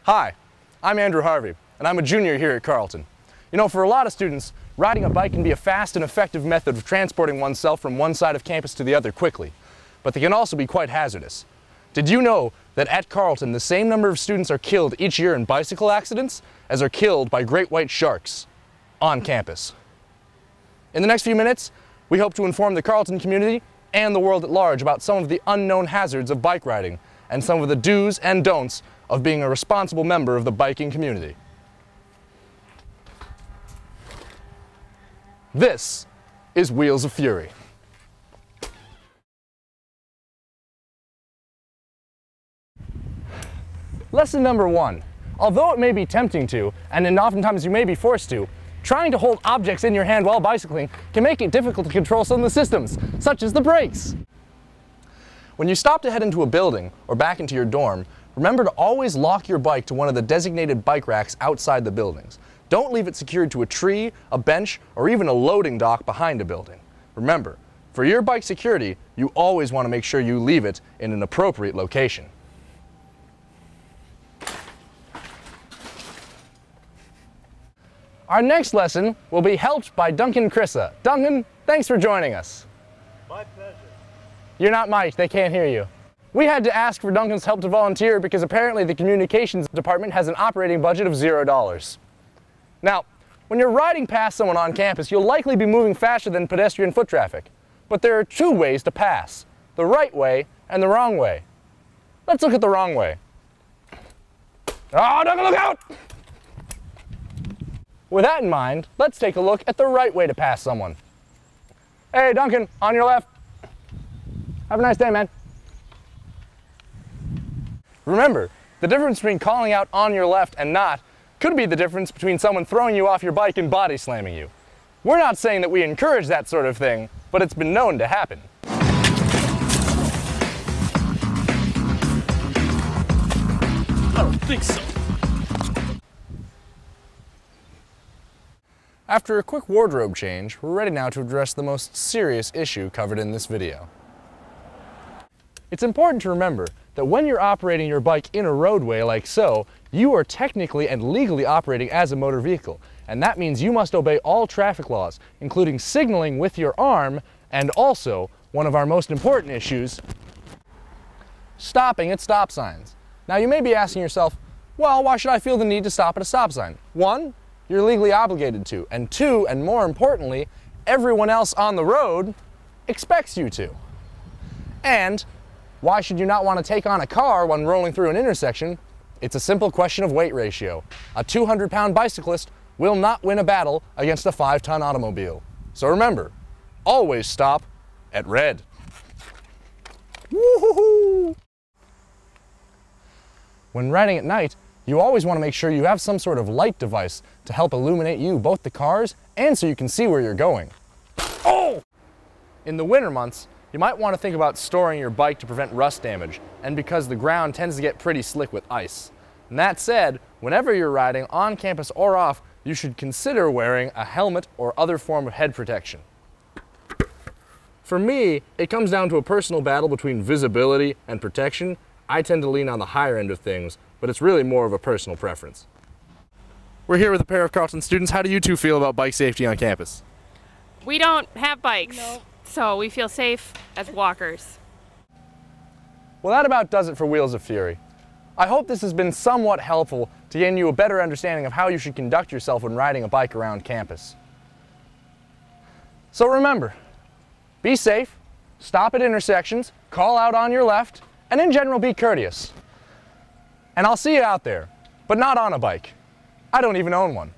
Hi, I'm Andrew Harvey, and I'm a junior here at Carleton. You know, for a lot of students, riding a bike can be a fast and effective method of transporting oneself from one side of campus to the other quickly, but they can also be quite hazardous. Did you know that at Carleton, the same number of students are killed each year in bicycle accidents as are killed by great white sharks on campus? In the next few minutes, we hope to inform the Carleton community and the world at large about some of the unknown hazards of bike riding and some of the do's and don'ts of being a responsible member of the biking community. This is Wheels of Fury. Lesson number 1. Although it may be tempting to, and oftentimes you may be forced to, trying to hold objects in your hand while bicycling can make it difficult to control some of the systems, such as the brakes. When you stop to head into a building or back into your dorm, remember to always lock your bike to one of the designated bike racks outside the buildings. Don't leave it secured to a tree, a bench, or even a loading dock behind a building. Remember, for your bike security, you always want to make sure you leave it in an appropriate location. Our next lesson will be helped by Duncan Crissa. Duncan, thanks for joining us. My pleasure. You're not mic'd, they can't hear you. We had to ask for Duncan's help to volunteer because apparently the communications department has an operating budget of $0. Now, when you're riding past someone on campus, you'll likely be moving faster than pedestrian foot traffic. But there are two ways to pass, the right way and the wrong way. Let's look at the wrong way. Oh, Duncan, look out! With that in mind, let's take a look at the right way to pass someone. Hey, Duncan, on your left. Have a nice day, man. Remember, the difference between calling out on your left and not could be the difference between someone throwing you off your bike and body slamming you. We're not saying that we encourage that sort of thing, but it's been known to happen. I don't think so. After a quick wardrobe change, we're ready now to address the most serious issue covered in this video. It's important to remember that when you're operating your bike in a roadway like so, you are technically and legally operating as a motor vehicle, and that means you must obey all traffic laws, including signaling with your arm, and also, one of our most important issues, stopping at stop signs. Now you may be asking yourself, well, why should I feel the need to stop at a stop sign? 1, you're legally obligated to, and 2, and more importantly, everyone else on the road expects you to. And why should you not want to take on a car when rolling through an intersection? It's a simple question of weight ratio. A 200-pound bicyclist will not win a battle against a 5-ton automobile. So remember, always stop at red. Woo-hoo-hoo! When riding at night, you always want to make sure you have some sort of light device to help illuminate you, both the cars, and so you can see where you're going. Oh! In the winter months, you might want to think about storing your bike to prevent rust damage, and because the ground tends to get pretty slick with ice. And that said, whenever you're riding, on campus or off, you should consider wearing a helmet or other form of head protection. For me, it comes down to a personal battle between visibility and protection. I tend to lean on the higher end of things, but it's really more of a personal preference. We're here with a pair of Carleton students. How do you two feel about bike safety on campus? We don't have bikes. No. So we feel safe as walkers. Well, that about does it for Wheels of Fury. I hope this has been somewhat helpful to gain you a better understanding of how you should conduct yourself when riding a bike around campus. So remember, be safe, stop at intersections, call out on your left, and in general be courteous. And I'll see you out there, but not on a bike. I don't even own one.